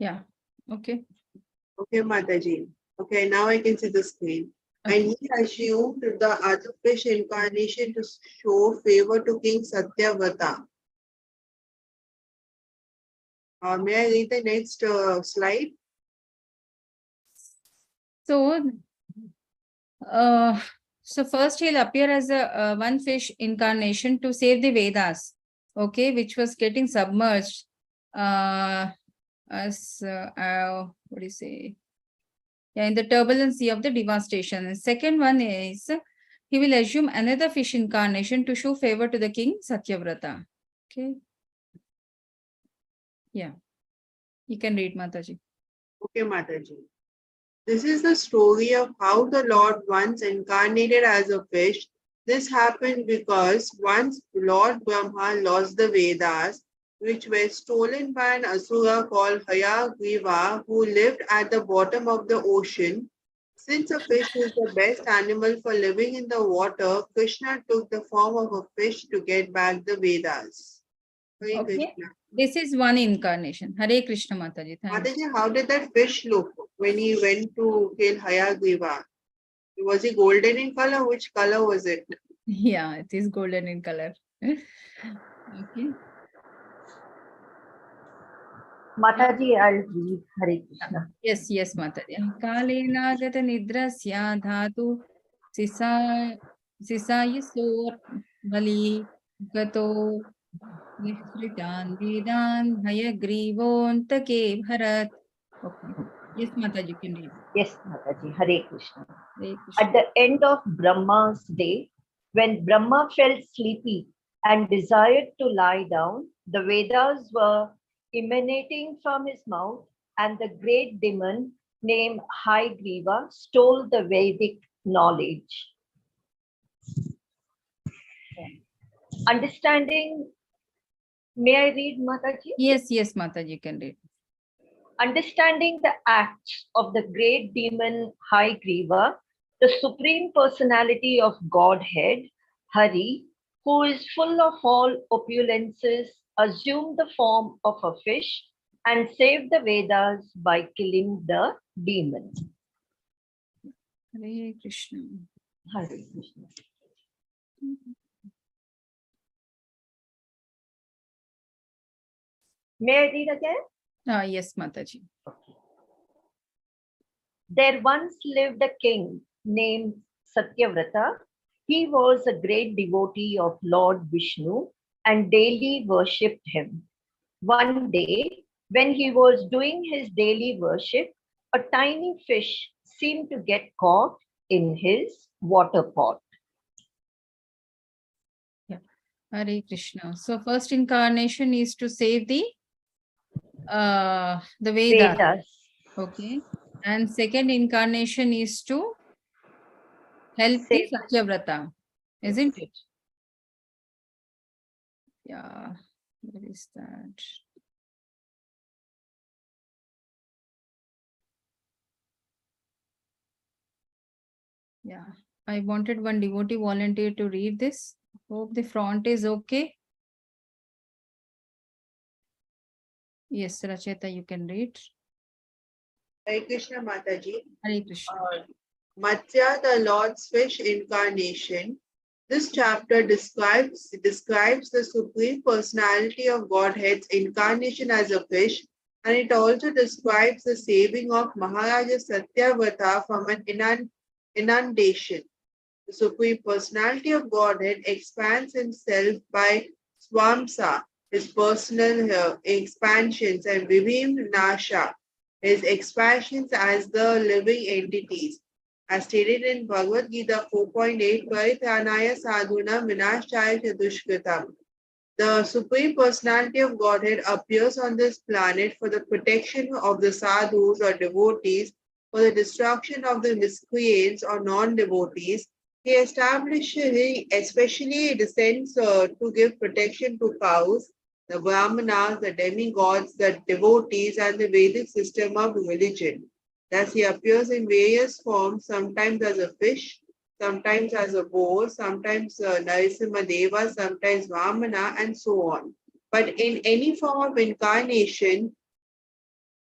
Yeah. Okay. Okay, Mataji. Okay, now I can see the screen. Okay. And he assumed the other fish incarnation to show favor to King Satyavrata. May I read the next slide? So, so first he'll appear as a one fish incarnation to save the Vedas, okay, which was getting submerged as what do you say? Yeah, in the turbulent sea of the devastation. And second one is he will assume another fish incarnation to show favor to the king Satyavrata. Okay. Yeah. You can read, Mataji. Okay, Mataji. This is the story of how the Lord once incarnated as a fish. This happened because once Lord Brahma lost the Vedas, which were stolen by an asura called Hayagriva, who lived at the bottom of the ocean. Since a fish is the best animal for living in the water, Krishna took the form of a fish to get back the Vedas. Hare Okay. Krishna. This is one incarnation. Hare Krishna, Mataji. Thank you. Mataji, how did that fish look when he went to kill Hayagriva? Was it golden in color? Which color was it? Yeah, it is golden in color. Okay. Mataji, I'll read Hare Krishna. Yes, yes, Mataji. Kalena gata nidrasya dhatu sisayasor bali gato nishritan vedan hayagrivon bharat. Okay. Yes, Mataji, you can read. Yes, Mataji, Hare Krishna. Hare Krishna. At the end of Brahma's day, when Brahma felt sleepy and desired to lie down, the Vedas were emanating from his mouth, and the great demon named Haygriva stole the Vedic knowledge. Understanding, may I read, Mataji? Yes, yes, Mataji, you can read. Understanding the acts of the great demon Haygriva, the supreme personality of Godhead, Hari, who is full of all opulences, assumed the form of a fish and saved the Vedas by killing the demon. Hare Krishna. Hare Krishna. May I read again? Yes, Mataji. There once lived a king named Satyavrata. He was a great devotee of Lord Vishnu and daily worshipped him. One day, when he was doing his daily worship, a tiny fish seemed to get caught in his water pot. Yeah. Hare Krishna. So first incarnation is to save the Vedas. Vedas. Okay. And second incarnation is to help the Save- Satyavrata, isn't it? Yeah. Where is that? Yeah. I wanted one devotee volunteer to read this. Hope the font is okay. Yes, Racheta, you can read. Hare Krishna Mataji. Hare Krishna. Matsya, the Lord's fish incarnation. This chapter describes the supreme personality of Godhead's incarnation as a fish, and it also describes the saving of Maharaja Satyavrata from an inundation. The supreme personality of Godhead expands himself by swamsa, his personal expansions, and vivim nasha, his expansions as the living entities. As stated in Bhagavad Gita 4.8, Paritranaya sadhuna vinashaya chadushkritam. The Supreme Personality of Godhead appears on this planet for the protection of the sadhus or devotees, for the destruction of the miscreants or non-devotees. He especially descends to give protection to cows, the brahmanas, the demigods, the devotees, and the Vedic system of religion. Thus, he appears in various forms, sometimes as a fish, sometimes as a boar, sometimes Narasimha Deva, sometimes Vamana, and so on. But in any form of incarnation,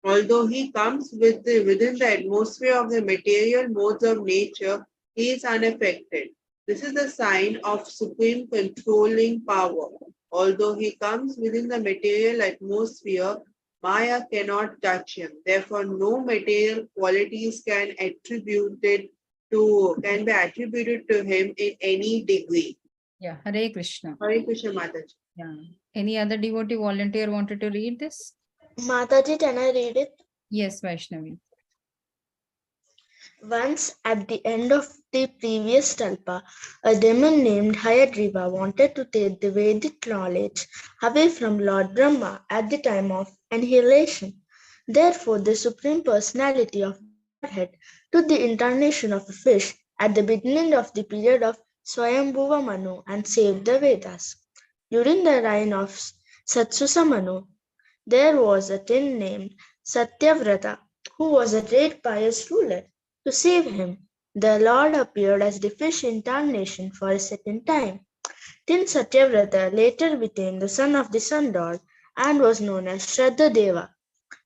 Although he comes within the atmosphere of the material modes of nature, he is unaffected. This is a sign of supreme controlling power. Although he comes within the material atmosphere, Maya cannot touch him. Therefore, no material qualities can be attributed to him in any degree. Yeah, Hare Krishna. Hare Krishna Mataji. Yeah. Any other devotee volunteer wanted to read this? Mataji, can I read it? Yes, Vaishnavi. Once, at the end of the previous Talpa, a demon named Hayagriva wanted to take the Vedic knowledge away from Lord Brahma at the time of annihilation. Therefore, the Supreme Personality of Godhead took the incarnation of a fish at the beginning of the period of Swayambhuva Manu and saved the Vedas. During the reign of Satsusa Manu, there was a king named Satyavrata who was a great pious ruler. To save him, the Lord appeared as the fish incarnation for a second time. King Satyavrata later became the son of the sun god and was known as Shraddha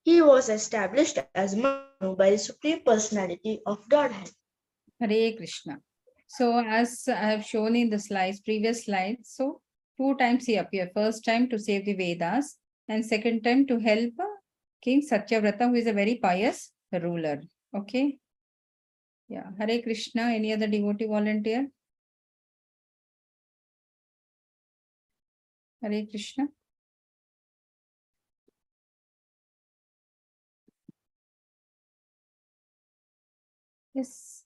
He was established as Manu by the Supreme Personality of Godhead. Hare Krishna. So as I have shown in the slides, previous slides, so 2 times he appeared. First time to save the Vedas and second time to help King Satyavrata, who is a very pious ruler. Okay. Yeah. Hare Krishna. Any other devotee volunteer? Hare Krishna. Yes.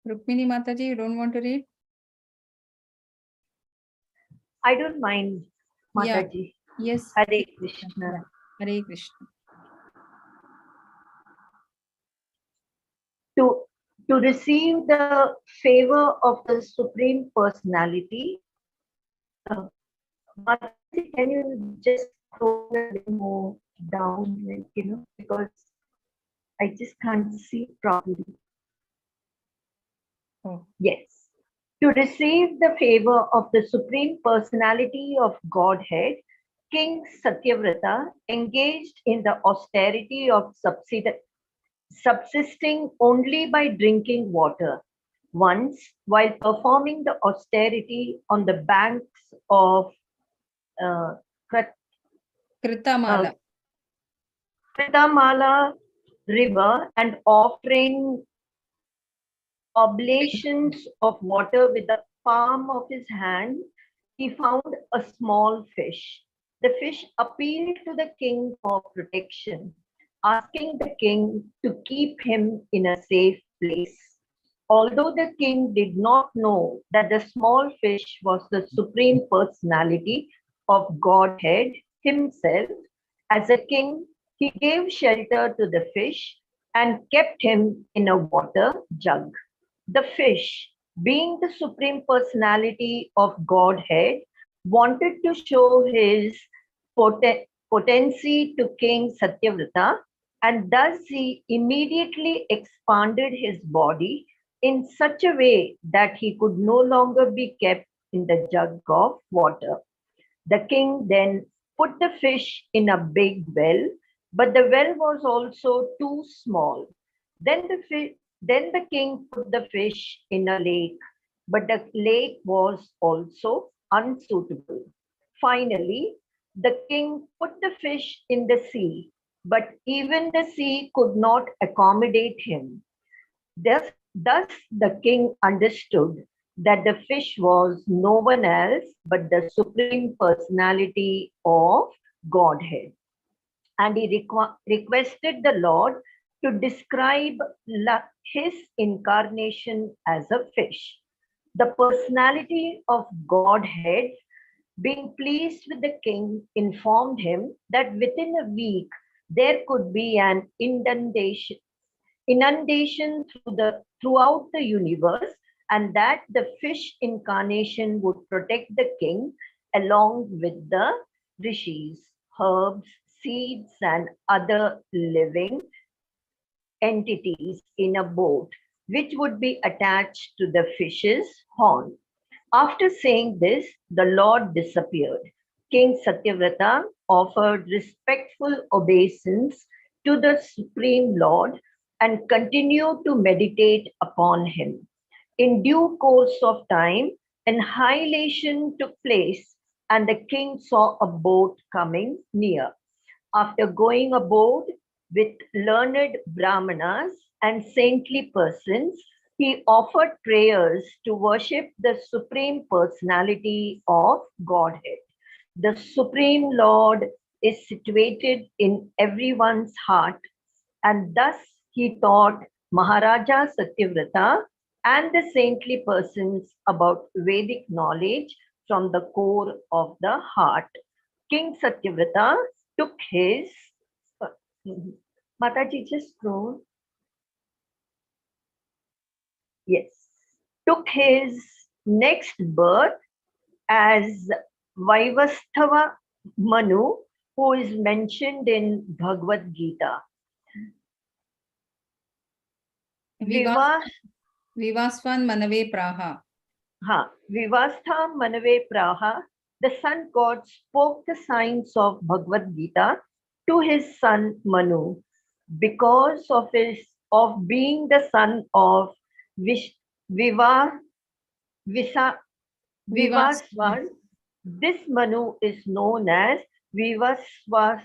Rukmini Mataji, you don't want to read? I don't mind, Yeah. Mataji. Yes. Hare Krishna. Yeah. Hare Krishna. To receive the favor of the Supreme Personality, Mataji, can you just go a little more down, because I just can't see properly. Oh. Yes. To receive the favor of the Supreme Personality of Godhead, King Satyavrata engaged in the austerity of subsisting only by drinking water. Once, while performing the austerity on the banks of Kritamala. Kritamala river and offering oblations of water with the palm of his hand, he found a small fish. The fish appealed to the king for protection, asking the king to keep him in a safe place. Although the king did not know that the small fish was the Supreme Personality of Godhead himself, as a king, he gave shelter to the fish and kept him in a water jug. The fish, being the Supreme Personality of Godhead, wanted to show his potency to King Satyavrata, and thus he immediately expanded his body in such a way that he could no longer be kept in the jug of water. The king then put the fish in a big well, but the well was also too small. Then the king put the fish in a lake, but the lake was also unsuitable. Finally, the king put the fish in the sea, but even the sea could not accommodate him. Thus the king understood that the fish was no one else but the Supreme Personality of Godhead. And he requested the Lord to describe his incarnation as a fish. The personality of Godhead, being pleased with the king, informed him that within a week there could be an inundation throughout the universe, and that the fish incarnation would protect the king along with the rishis, herbs, seeds, and other living entities in a boat, which would be attached to the fish's horn. After saying this, the Lord disappeared. King Satyavrata offered respectful obeisance to the Supreme Lord and continued to meditate upon him. In due course of time, annihilation took place, and the king saw a boat coming near. After going aboard with learned brahmanas and saintly persons, he offered prayers to worship the Supreme Personality of Godhead. The Supreme Lord is situated in everyone's heart, and thus he taught Maharaja Satyavrata and the saintly persons about Vedic knowledge from the core of the heart. King Satyavrata took his Mataji, just scroll. Yes, took his next birth as Vaivasthava Manu, who is mentioned in Bhagavad Gita. Vivasvan Manave Praha. Vivastha Manave Praha, the sun god spoke the signs of Bhagavad Gita to his son Manu. Because of being the son of Vivaswan, this Manu is known as Vivasvata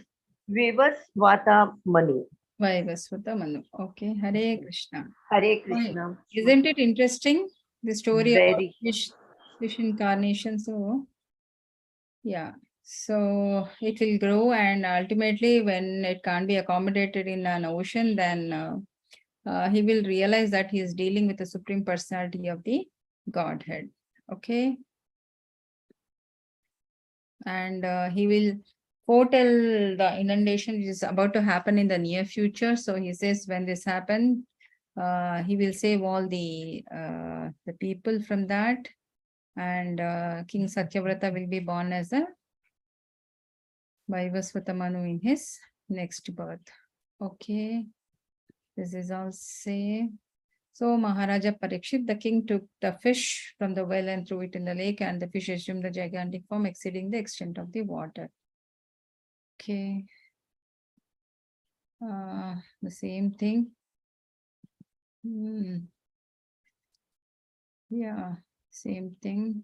Manu. Vaivasvata Manu. Okay, Hare Krishna. Hare Krishna. Isn't it interesting? The story Very. of fish incarnation. So, yeah. So it will grow, and ultimately, when it can't be accommodated in an ocean, then he will realize that he is dealing with the Supreme Personality of the Godhead. Okay. And he will foretell the inundation which is about to happen in the near future. So he says, when this happens, he will save all the people from that, and King Satyavrata will be born as a Vaivasvata Manu in his next birth. Okay, this is all say. So Maharaja Parikshit, the king, took the fish from the well and threw it in the lake, and the fish assumed the gigantic form exceeding the extent of the water. Okay, the same thing. Yeah, same thing.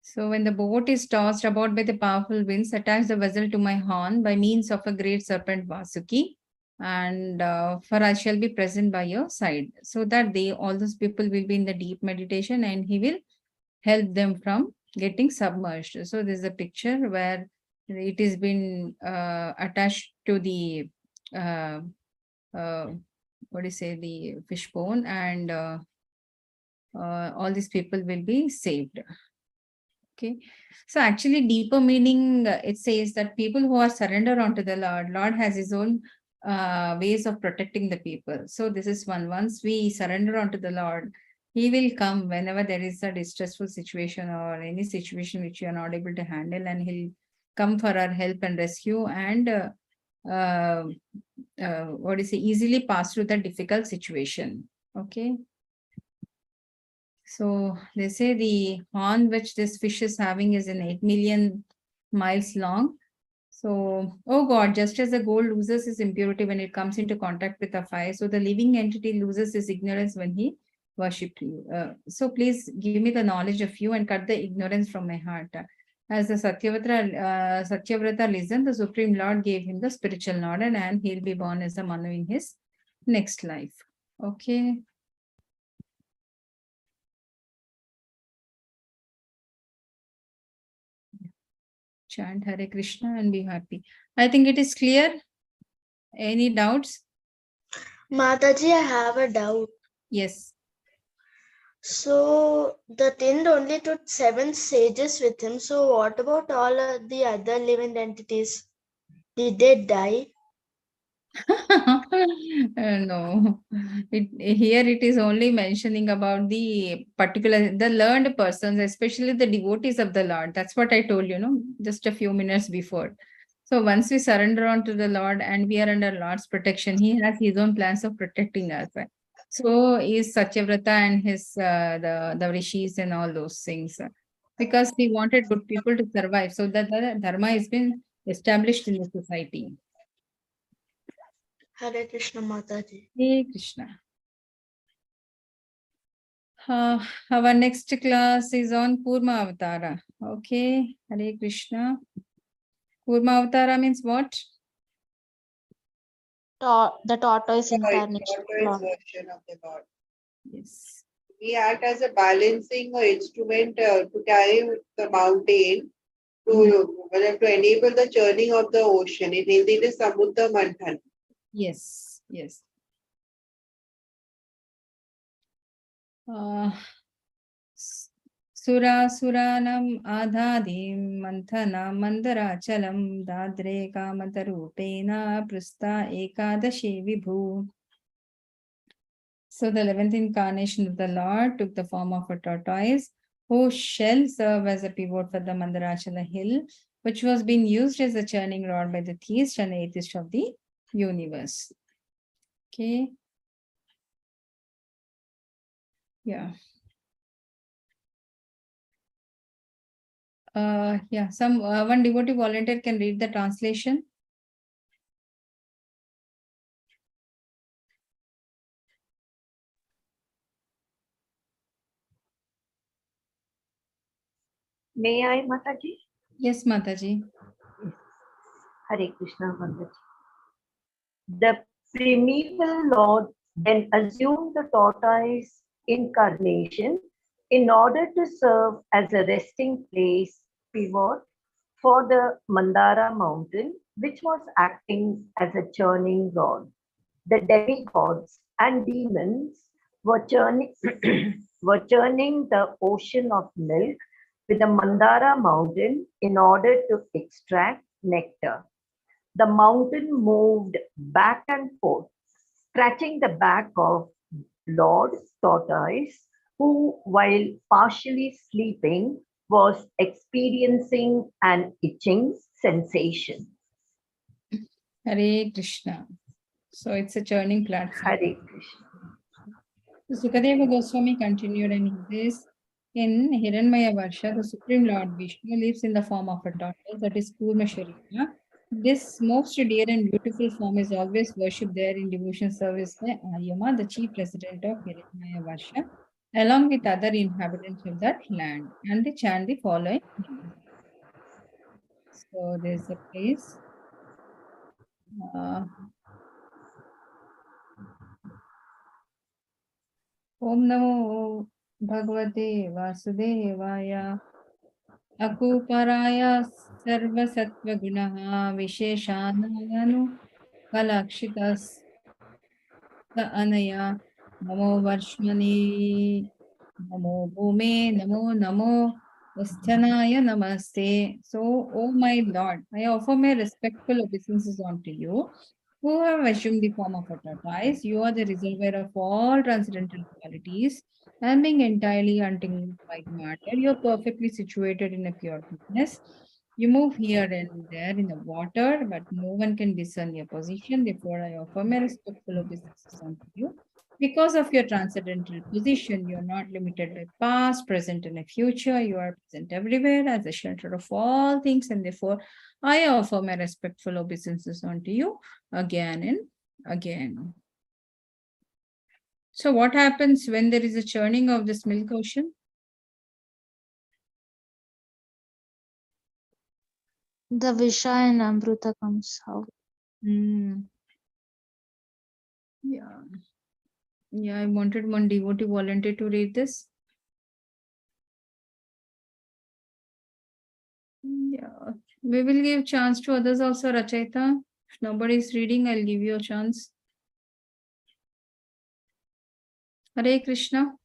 So when the boat is tossed about by the powerful winds, attach the vessel to my horn by means of a great serpent Vasuki, and for I shall be present by your side. So that all those people will be in the deep meditation, and he will help them from getting submerged. So this is a picture where it has been attached to the the fish bone, and all these people will be saved. Okay, so actually deeper meaning, it says that people who are surrendered onto the Lord has his own ways of protecting the people. So this is one. Once we surrender onto the Lord, he will come whenever there is a distressful situation or any situation which you are not able to handle, and he'll come for our help and rescue, and easily pass through the difficult situation. Okay. So they say the horn which this fish is having is 8 million miles long. So, oh God, just as the gold loses its impurity when it comes into contact with the fire, so the living entity loses his ignorance when he worshipped you. So please give me the knowledge of you and cut the ignorance from my heart. As the Satyavrata listened, the Supreme Lord gave him the spiritual knowledge, and he'll be born as a Manu in his next life. Okay. Chant Hare Krishna and be happy. I think it is clear. Any doubts? Mataji, I have a doubt. Yes. So the Tind only took 7 sages with him. So what about all the other living entities? Did they die? No. Here it is only mentioning about the learned persons, especially the devotees of the Lord. That's what I told you, just a few minutes before. So once we surrender onto the Lord and we are under Lord's protection, he has his own plans of protecting us. So is Satyavrata and his the rishis and all those things. because he wanted good people to survive. So that the dharma has been established in the society. Hare Krishna Mataji. Hare Krishna. Our next class is on Kurma Avatara. Okay, Hare Krishna. Kurma Avatara means what? The tortoise incarnation. Tortoise Lord. version of the Lord. Yes. We act as a balancing instrument to carry the mountain to enable the churning of the ocean. In Hindi, it is Samudra Manthan. Yes, yes. Sura Suranam Adhadim Manthana Mandarachalam Dadre Kamatarupena Prasta Ekadashi Vibhu. So the 11th incarnation of the Lord took the form of a tortoise who shall serve as a pivot for the Mandarachala hill, which was being used as a churning rod by the theist and atheist of the universe. Okay. Yeah. Yeah, some one devotee volunteer can read the translation. May I, Mataji? Yes, Mataji. Hare Krishna, Mataji. The primeval Lord then assumed the tortoise incarnation in order to serve as a resting place pivot for the Mandara mountain, which was acting as a churning rod. The demigods and demons were churning, were churning the ocean of milk with the Mandara mountain in order to extract nectar. The mountain moved back and forth, scratching the back of Lord Tortoise, who, while partially sleeping, was experiencing an itching sensation. Hare Krishna. So it's a churning platform. Hare Krishna. So Sukadeva Goswami continued, and he says, in Hiranmaya Varsha, the Supreme Lord Vishnu lives in the form of a tortoise, that is Kurma Sharira. This most dear and beautiful form is always worshipped there in devotion service by Ayama, the chief resident of Hiranmaya Varsha, along with other inhabitants of that land, and they chant the following hymn. So there's a place. Om Namo Bhagavate Vasudevaya Akuparaya Sarva Sattva Gunaha Visheshanayanu Kalakshitas Anaya Namo Varshmani Namo Bhume Namo Namo Vasthanaya Namaste. So, O my Lord, I offer my respectful obeisances unto you, who have assumed the form of a tortoise. You are the reservoir of all transcendental qualities, and being entirely untingled by matter, you are perfectly situated in a pure goodness. You move here and there in the water, but no one can discern your position. Therefore, I offer my respectful obeisances unto you. Because of your transcendental position, you are not limited by past, present, and future. You are present everywhere as the shelter of all things, and therefore I offer my respectful obeisances unto you again and again. So what happens when there is a churning of this milk ocean? The Visha and Amruta comes out. Yeah. Yeah, I wanted one devotee volunteer to read this. Yeah, we will give chance to others also, Rachayita. If nobody is reading, I'll give you a chance. Hare Krishna.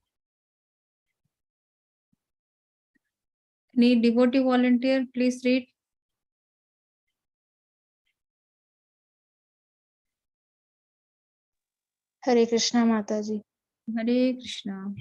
Need devotee volunteer, please read. Hare Krishna Mataji. Hare Krishna.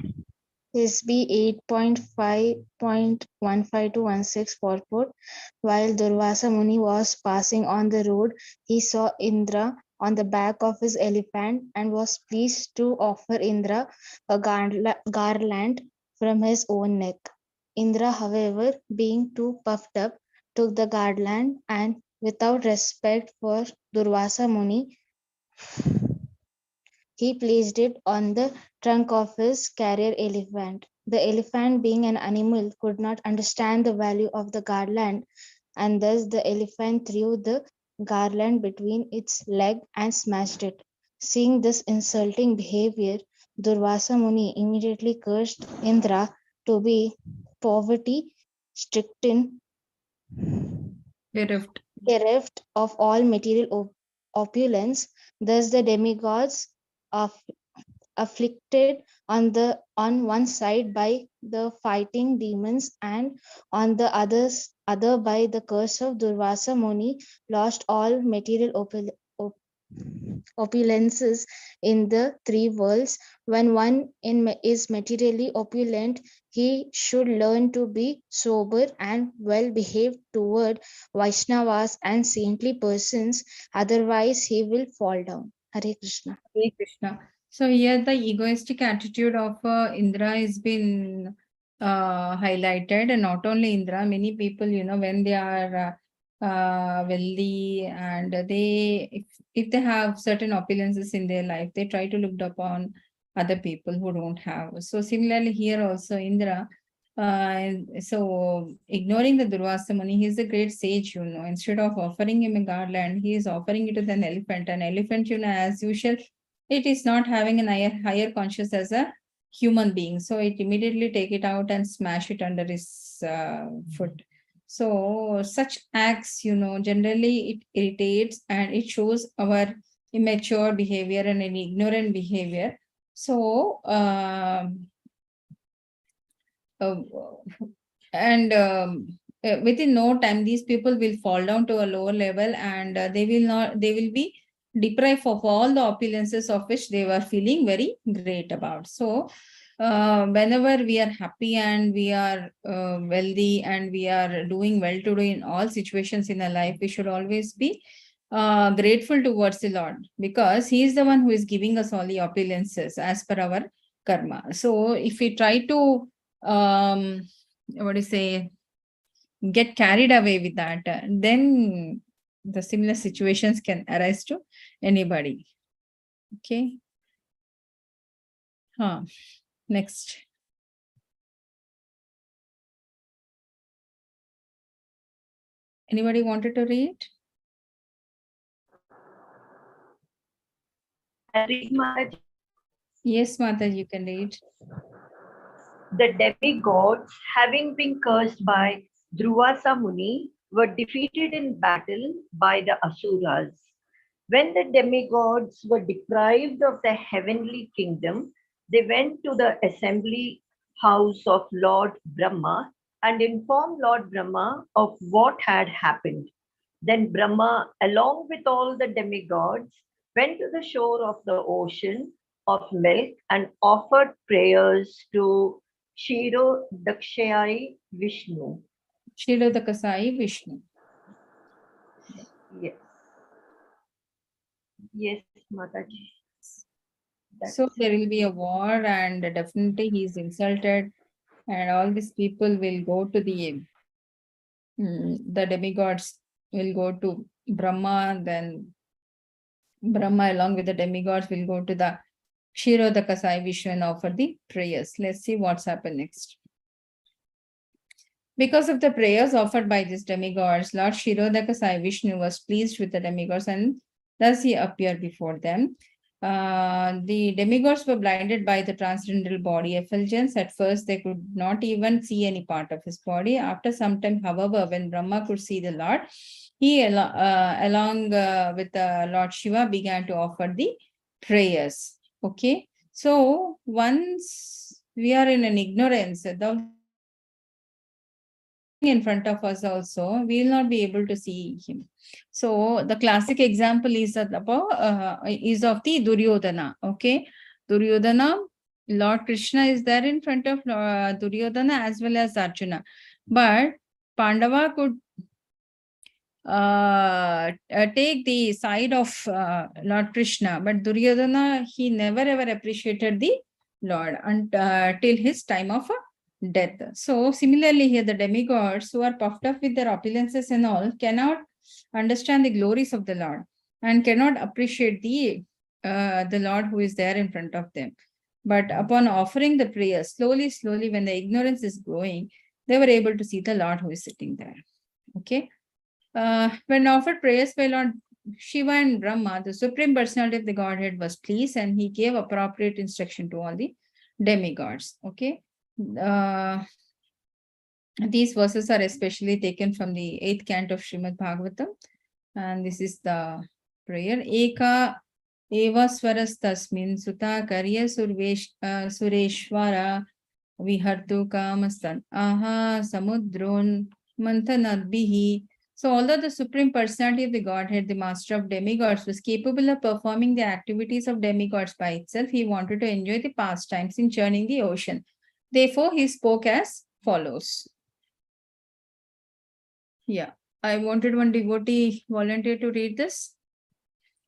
SB 8.5.15 to 16 purport. While Durvasa Muni was passing on the road, he saw Indra on the back of his elephant and was pleased to offer Indra a garland from his own neck. Indra, however, being too puffed up, took the garland and, without respect for Durvasa Muni, he placed it on the trunk of his carrier elephant. The elephant, being an animal, could not understand the value of the garland, and thus the elephant threw the garland between its legs and smashed it. Seeing this insulting behavior, Durvasa Muni immediately cursed Indra to be poverty stricken, bereft of all material opulence. Thus the demigods, afflicted on one side by the fighting demons and on the other by the curse of Durvasa Muni, lost all material opulences in the three worlds. When one is materially opulent, he should learn to be sober and well behaved toward Vaishnavas and saintly persons, otherwise he will fall down. Hare Krishna. Hare Krishna. So here the egoistic attitude of Indra has been highlighted, and not only Indra, many people, when they are wealthy and if they have certain opulences in their life, they try to look upon other people who don't have. So similarly here also Indra, so ignoring the Durvasa Muni, he is a great sage, instead of offering him a garland, he is offering it to an elephant. An elephant, as usual, it is not having a higher conscious as a human being. So it immediately take it out and smash it under his foot. So such acts, generally it irritates and it shows our immature behavior and an ignorant behavior. So, within no time, these people will fall down to a lower level, and they will be deprived of all the opulences of which they were feeling very great about. So whenever we are happy and we are wealthy and we are doing well to do in all situations in our life, we should always be grateful towards the Lord, because he is the one who is giving us all the opulences as per our karma. So if we try to get carried away with that, then the similar situations can arise to anybody. Okay. Next. Anybody wanted to read? I read, Mataji. Yes, Mataji, you can read. The demigods, having been cursed by Durvasa Muni, were defeated in battle by the Asuras. When the demigods were deprived of the heavenly kingdom, they went to the assembly house of Lord Brahma and informed Lord Brahma of what had happened. Then Brahma, along with all the demigods, went to the shore of the ocean of milk and offered prayers to Shiro Dakshayai Vishnu. Shiro Dakshayai Vishnu. Yes. Yes, Mataji. So there will be a war, and definitely he is insulted, and all these people will go to the demigods will go to Brahma, then Brahma along with the demigods will go to the Shiro Dakshayai Vishnu and offer the prayers. Let's see what's happened next. Because of the prayers offered by these demigods, Lord Shiro Dakshayai Vishnu was pleased with the demigods, and thus he appeared before them. The demigods were blinded by the transcendental body effulgence. At first, they could not even see any part of his body. After some time, however, when Brahma could see the Lord, he, along with Lord Shiva, began to offer the prayers. Okay. So once we are in an ignorance, in front of us also, we will not be able to see him. So the classic example is of the Duryodhana. Okay, Duryodhana, Lord Krishna is there in front of Duryodhana as well as Arjuna, but Pandava could take the side of Lord Krishna, but Duryodhana, he never ever appreciated the Lord till his time of death. So similarly here, the demigods who are puffed up with their opulences and all cannot understand the glories of the Lord and cannot appreciate the Lord who is there in front of them. But upon offering the prayer, slowly, when the ignorance is growing, they were able to see the Lord who is sitting there. Okay. When offered prayers by Lord Shiva and Brahma, the Supreme Personality of the Godhead was pleased and he gave appropriate instruction to all the demigods. Okay. These verses are especially taken from the 8th canto of Srimad Bhagavatam. And this is the prayer. Eka eva swaras tasmin suta karya sureshwara vihartu kamastan aha samudron manthanadbihi. So although the Supreme Personality of the Godhead, the Master of Demigods, was capable of performing the activities of demigods by itself, he wanted to enjoy the pastimes in churning the ocean. Therefore, he spoke as follows. Yeah, I wanted one devotee volunteer to read this.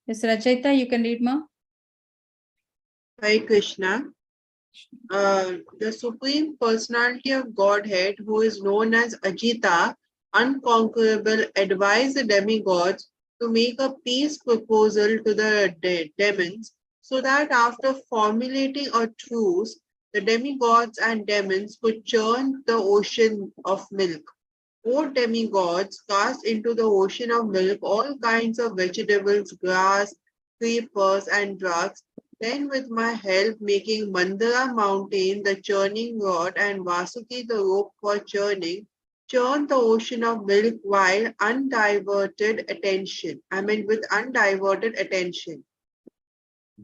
Yes, Rachita, you can read, ma. Hare Krishna. The Supreme Personality of Godhead, who is known as Ajita, unconquerable, advised the demigods to make a peace proposal to the demons, so that after formulating a truce, the demigods and demons could churn the ocean of milk. O demigods, cast into the ocean of milk all kinds of vegetables, grass, creepers, and drugs, then with my help making Mandara mountain the churning rod and Vasuki the rope for churning, churn the ocean of milk while with undiverted attention.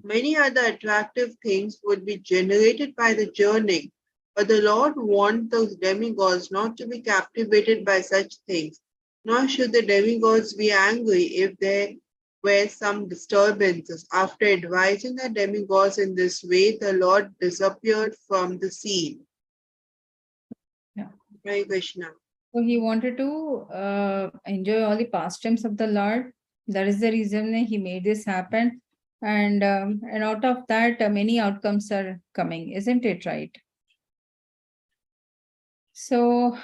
Many other attractive things would be generated by the churning, but the Lord warned those demigods not to be captivated by such things, nor should the demigods be angry if there were some disturbances. After advising the demigods in this way, the Lord disappeared from the scene. Yeah. Hare Krishna. So he wanted to enjoy all the pastimes of the Lord. That is the reason he made this happen. And out of that, many outcomes are coming, isn't it right? So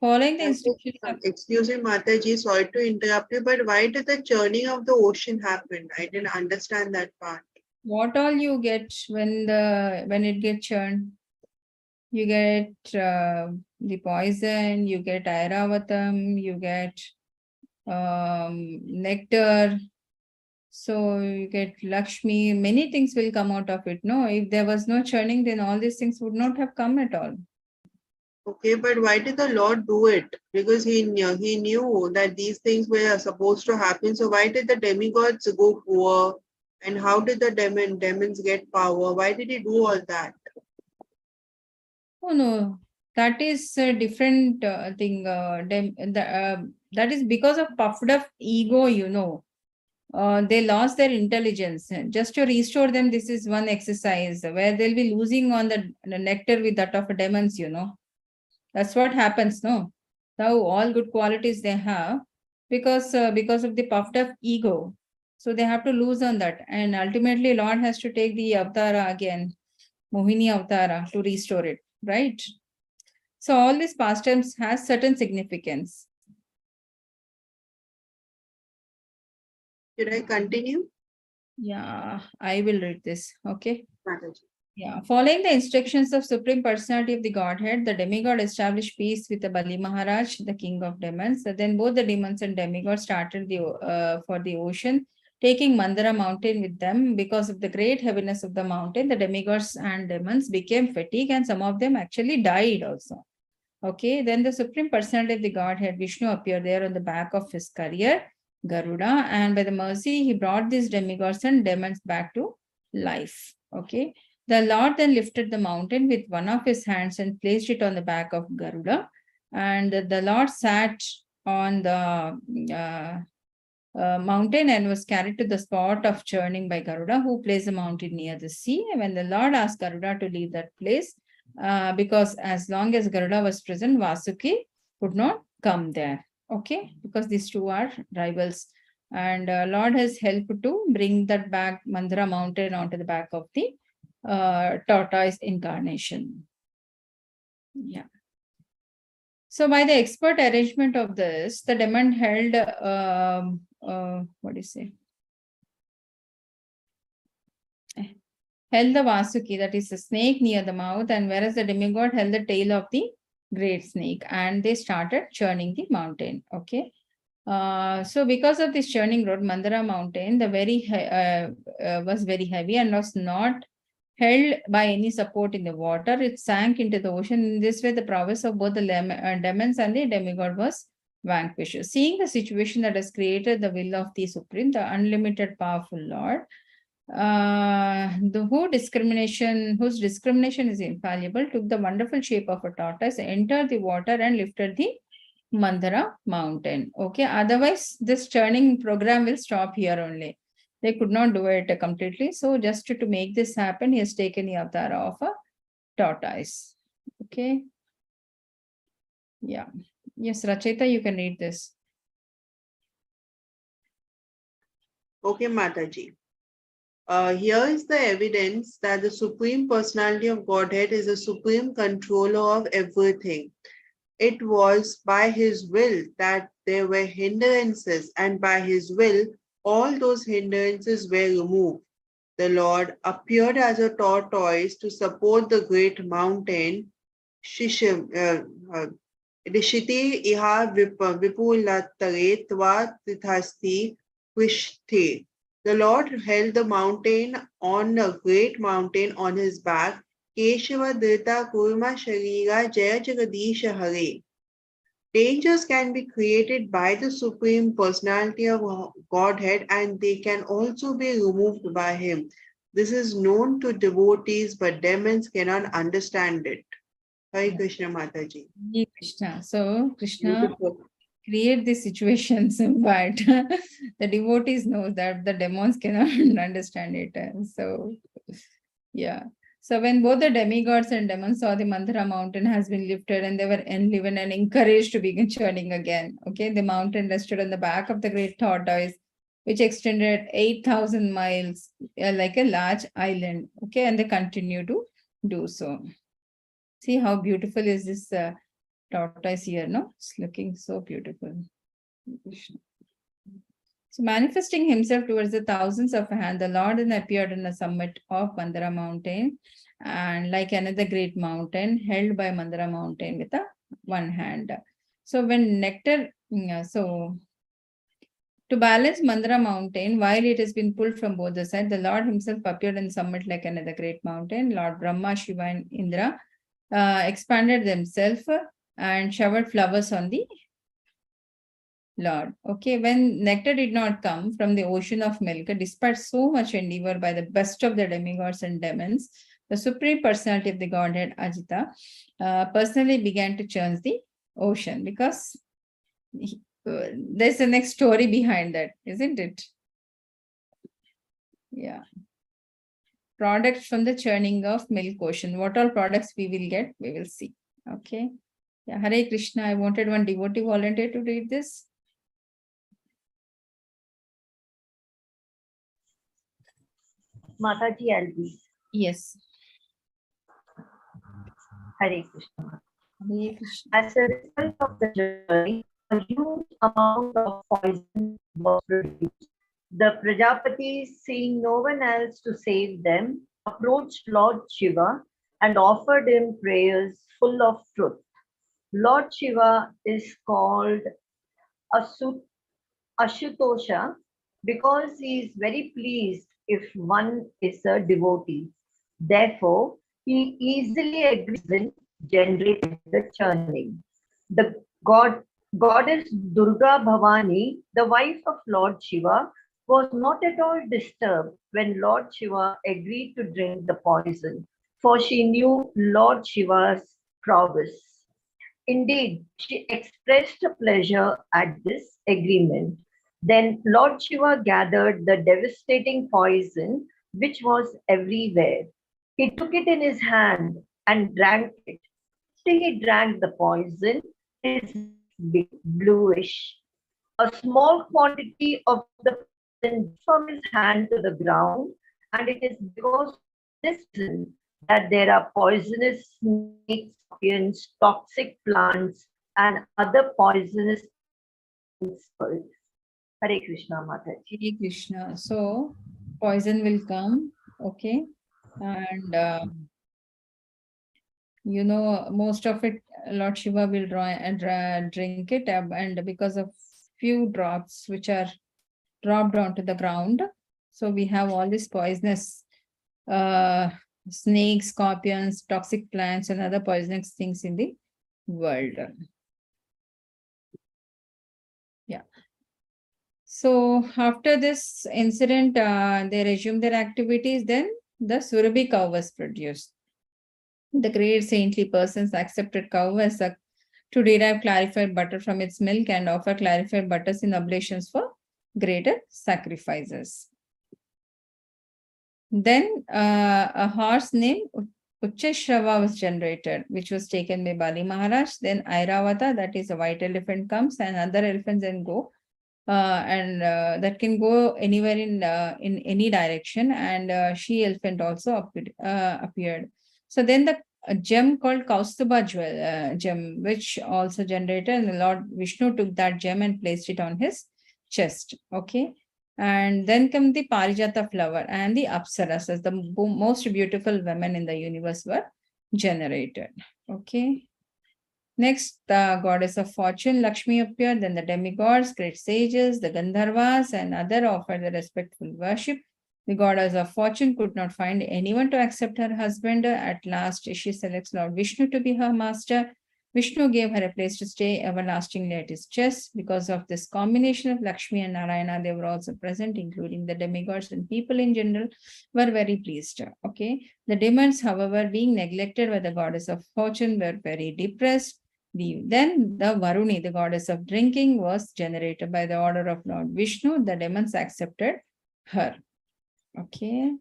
following the instructions of Excuse me, Mataji, sorry to interrupt you, but why did the churning of the ocean happen? I didn't understand that part. what all you get when it gets churned, you get the poison, you get Airavatam, you get nectar, so you get Lakshmi, many things will come out of it. No, if there was no churning, then all these things would not have come at all. Okay, but why did the Lord do it? Because he knew that these things were supposed to happen. So why did the demigods go poor? And how did the demons get power? Why did he do all that? Oh no, that is a different thing. That is because of puffed up ego, you know. They lost their intelligence. Just to restore them, this is one exercise where they'll be losing on the nectar with that of demons, you know. That's what happens, no? Now all good qualities they have because of the puffed up ego. So they have to lose on that. And ultimately, Lord has to take the avatara again, Mohini avatara, to restore it, right? So all these pastimes has certain significance. Should I continue? Yeah, I will read this. Okay. Mataji. Yeah, following the instructions of Supreme Personality of the Godhead, the demigod established peace with the Bali Maharaj, the king of demons. So then both the demons and demigods started for the ocean, taking Mandara mountain with them. Because of the great heaviness of the mountain, the demigods and demons became fatigued and some of them actually died also. Okay, then the Supreme Personality of the Godhead, Vishnu, appeared there on the back of his carrier, Garuda, and by the mercy, he brought these demigods and demons back to life. Okay. The Lord then lifted the mountain with one of his hands and placed it on the back of Garuda. And the Lord sat on the mountain and was carried to the spot of churning by Garuda, who placed the mountain near the sea. And when the Lord asked Garuda to leave that place, because as long as Garuda was present, Vasuki could not come there. Okay, because these two are rivals. And Lord has helped to bring that back Mandara mountain onto the back of the tortoise incarnation. Yeah. So by the expert arrangement of this, the demon held, what do you say? Held the Vasuki, that is a snake, near the mouth, and whereas the demigod held the tail of the great snake, and they started churning the mountain. Okay. So because of this churning road, Mandara mountain, the was very heavy and was not held by any support in the water. It sank into the ocean. In this way, the prowess of both the demons and the demigod was vanquished. Seeing the situation that has created the will of the Supreme, the unlimited powerful Lord, whose discrimination is infallible, took the wonderful shape of a tortoise, entered the water and lifted the Mandara mountain. Okay, otherwise this churning program will stop here only. They could not do it completely. So just to make this happen, he has taken the avatar of a tortoise. Okay. Yeah. Yes, Rachita, you can read this. Okay, Mataji. Here is the evidence that the Supreme Personality of Godhead is the supreme controller of everything. It was by his will that there were hindrances, and by his will, all those hindrances were removed. The Lord appeared as a tortoise to support the great mountain, Rishiti iha vipulatare tva tithasti vishthe. The Lord held the mountain on a great mountain on his back. Keshava Dhrita Kurma Sharira Jaya Jagadisha Hare. Dangers can be created by the Supreme Personality of Godhead, and they can also be removed by him. This is known to devotees, but demons cannot understand it. Hare Krishna Mataji. Hare Krishna. So Krishna Beautiful. create these situations, but the devotees know that the demons cannot understand it. So yeah. So when both the demigods and demons saw the Mandara mountain has been lifted, and they were enlivened and encouraged to begin churning again. Okay, the mountain rested on the back of the great tortoise, which extended 8,000 miles, like a large island. Okay, and they continue to do so. See how beautiful is this tortoise here, no? It's looking so beautiful. So manifesting himself towards the thousands of hands, the Lord then appeared on the summit of Mandara mountain, and like another great mountain held by Mandara mountain with a one hand. So when nectar, so to balance Mandara mountain, while it has been pulled from both the sides, the Lord himself appeared on the summit like another great mountain. Lord Brahma, Shiva and Indra expanded themselves and showered flowers on the Lord. Okay, when nectar did not come from the ocean of milk, despite so much endeavor by the best of the demigods and demons, the Supreme Personality of the Godhead, Ajita, personally began to churn the ocean, because there's a next story behind that, isn't it? Yeah. Products from the churning of milk ocean. What all products we will get, we will see. Okay. Yeah, Hare Krishna. I wanted one devotee volunteer to read this. Mataji, I'll be. Yes. Hare Krishna. Hare Krishna. As a result of the journey, a huge amount of poison was produced. The Prajapatis, seeing no one else to save them, approached Lord Shiva and offered him prayers full of truth. Lord Shiva is called Ashutosha because he is very pleased if one is a devotee. Therefore, he easily agrees in generating the churning. The goddess Durga Bhavani, the wife of Lord Shiva, was not at all disturbed when Lord Shiva agreed to drink the poison, for she knew Lord Shiva's prowess. Indeed, she expressed pleasure at this agreement. Then Lord Shiva gathered the devastating poison which was everywhere. He took it in his hand and drank it. After he drank the poison, his bluish. A small quantity of the poison from his hand to the ground, and it is because of this reason that there are poisonous snakes, scorpions, toxic plants, and other poisonous animals. Hare Krishna, Mataji. Hare Krishna. So poison will come, okay, and you know, most of it, Lord Shiva will drink it, and because of few drops which are dropped onto the ground, so we have all these poisonous uh, snakes, scorpions, toxic plants, and other poisonous things in the world. Yeah. So after this incident, they resumed their activities. Then the Surabhi cow was produced. The great saintly persons accepted cow as a to derive clarified butter from its milk and offer clarified butters in oblations for greater sacrifices. Then a horse named Ucheshrava was generated, which was taken by Bali Maharaj. Then Airavata, that is a white elephant, comes, and other elephants then go. That can go anywhere in any direction, and she elephant also appeared. So then the gem called Kaustubha gem, which also generated, and Lord Vishnu took that gem and placed it on his chest. Okay. And then come the Parijata flower and the Apsaras, the most beautiful women in the universe were generated. Okay. Next, the goddess of fortune, Lakshmi, appeared. Then the demigods, great sages, the Gandharvas, and other offered the respectful worship. The goddess of fortune could not find anyone to accept her husband. At last, she selects Lord Vishnu to be her master. Vishnu gave her a place to stay everlastingly at his chest. Because of this combination of Lakshmi and Narayana, they were also present, including the demigods, and people in general were very pleased. Okay. The demons, however, being neglected by the goddess of fortune, were very depressed. Then the Varuni, the goddess of drinking, was generated by the order of Lord Vishnu. The demons accepted her. Okay.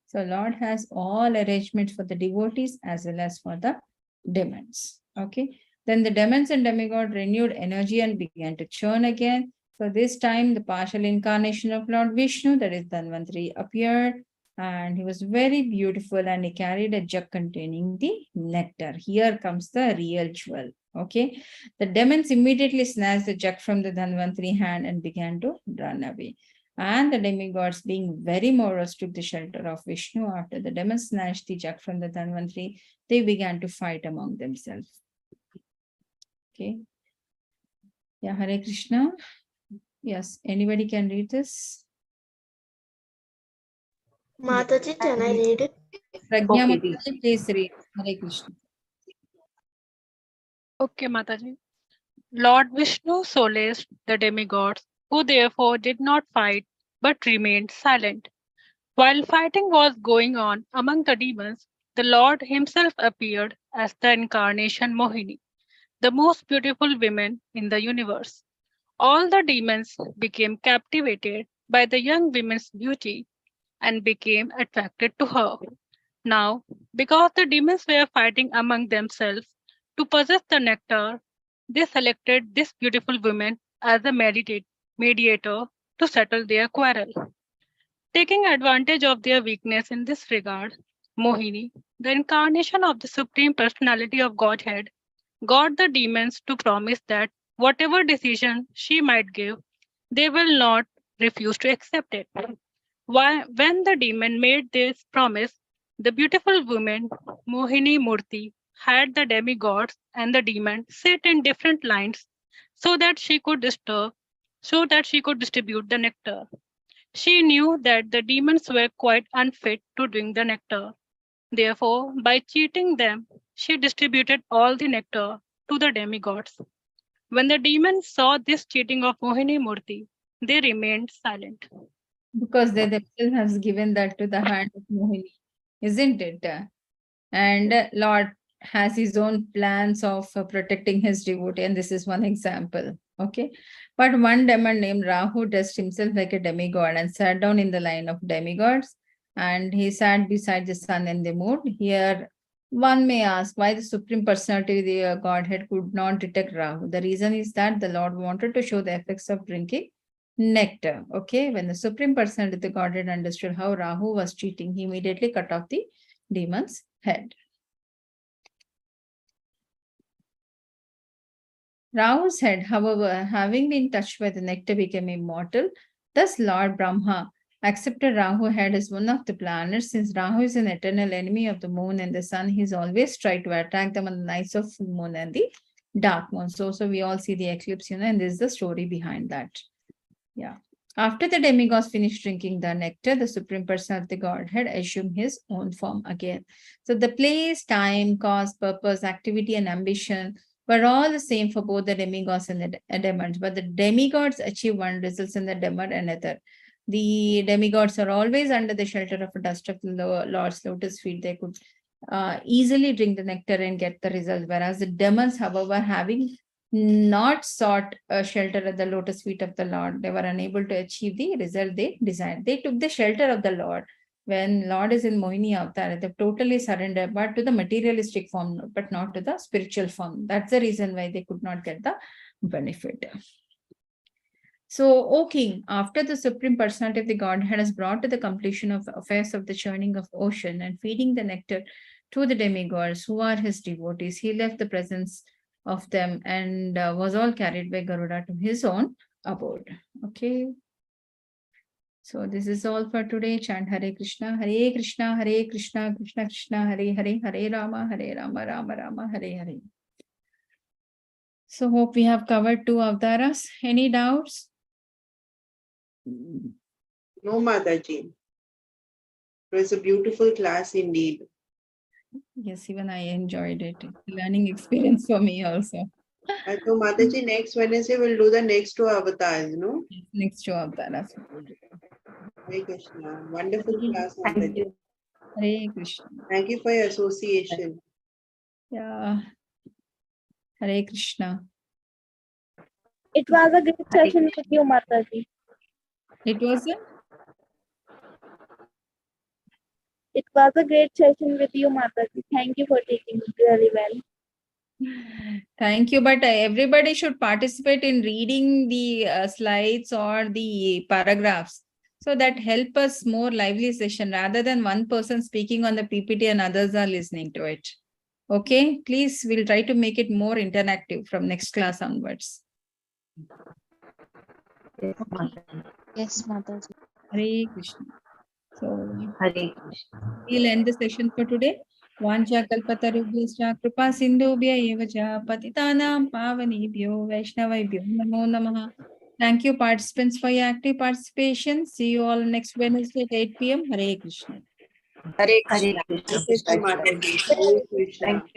So Lord has all arrangements for the devotees as well as for the demons. Okay. Then the demons and demigod renewed energy and began to churn again. So this time the partial incarnation of Lord Vishnu, that is Dhanvantari, appeared, and he was very beautiful, and he carried a jug containing the nectar. Here comes the real jewel. Okay. The demons immediately snatched the jug from the Dhanvantari hand and began to run away. And the demigods, being very morose, took the shelter of Vishnu. After the demons snatched the jug from the Dhanvantari, they began to fight among themselves. Okay. Yeah, Hare Krishna. Yes, anybody can read this? Mataji, can I read it? Pragya Okay, Mataji, please read. Hare Krishna. Okay, Mataji. Lord Vishnu solaced the demigods, who therefore did not fight but remained silent. While fighting was going on among the demons, the Lord himself appeared as the incarnation Mohini, the most beautiful woman in the universe. All the demons became captivated by the young woman's beauty and became attracted to her. Now, because the demons were fighting among themselves to possess the nectar, they selected this beautiful woman as a mediator to settle their quarrel. Taking advantage of their weakness in this regard, Mohini, the incarnation of the Supreme Personality of Godhead, got the demons to promise that whatever decision she might give, they will not refuse to accept it. When the demon made this promise, the beautiful woman, Mohini Murti, had the demigods and the demon sit in different lines so that she could distribute the nectar. She knew that the demons were quite unfit to drink the nectar. Therefore, by cheating them, she distributed all the nectar to the demigods. When the demons saw this cheating of Mohini Murti, they remained silent. Because they themselves has given that to the hand of Mohini, isn't it? And Lord has his own plans of protecting his devotee, and this is one example. Okay. But one demon named Rahu dressed himself like a demigod and sat down in the line of demigods, and he sat beside the sun and the moon. Here, one may ask why the Supreme Personality of the Godhead could not detect Rahu. The reason is that the Lord wanted to show the effects of drinking nectar. Okay. When the Supreme Personality of the Godhead understood how Rahu was cheating, he immediately cut off the demon's head. Rahu's head, however, having been touched by the nectar, became immortal. Thus, Lord Brahma accepted Rahu's head as one of the planets. Since Rahu is an eternal enemy of the moon and the sun, he's always tried to attack them on the nights of full moon and the dark moon. So we all see the eclipse, and this is the story behind that. Yeah. After the demigods finished drinking the nectar, the Supreme Person of the Godhead assumed his own form again. So the place, time, cause, purpose, activity, and ambition were all the same for both the demigods and the demons, but the demigods achieve one, results in the demon another. The demigods are always under the shelter of a dust of the Lord's lotus feet. They could easily drink the nectar and get the result, whereas the demons, however, having not sought a shelter at the lotus feet of the Lord, they were unable to achieve the result they desired. They took the shelter of the Lord. When Lord is in Mohini Avatar, they totally surrender, but to the materialistic form, but not to the spiritual form. That's the reason why they could not get the benefit. So, O King, after the Supreme Personality of the Godhead has brought to the completion of affairs of the churning of ocean and feeding the nectar to the demigods who are his devotees, he left the presence of them and was all carried by Garuda to his own abode. Okay. So this is all for today. Chant Hare Krishna, Krishna, Krishna Krishna, Hare Hare, Hare Rama, Rama Rama, Hare Hare. So hope we have covered 2 avatars. Any doubts? No, Mataji. It was a beautiful class indeed. Yes, even I enjoyed it. Learning experience for me also. And so, Mataji, next Wednesday we'll do the next 2 avatars, no? Next 2 avatars. Hare Krishna. Wonderful class, Thank Mataji. you. Hare Krishna. Thank you for your association. Yeah. Hare Krishna. It was a great session with you, Mataji. It was a It was a great session with you, Mataji. Thank you for teaching it really well. Thank you, but everybody should participate in reading the slides or the paragraphs. So that help us more lively session rather than one person speaking on the PPT and others are listening to it. Okay, please, we'll try to make it more interactive from next class onwards. Yes, Mataji. Yes, Mataji. Hare Krishna. So Hare Krishna. we'll end the session for today. Vancha kalpatarubhyascha kripa sindhubhya eva cha patitanam pavanebhyo vaishnavabhyo namo namaha. Thank you, participants, for your active participation. See you all next Wednesday at 8 p.m. Hare Krishna. Hare Krishna. Hare Krishna, Mataji. Hare Krishna. Thank you.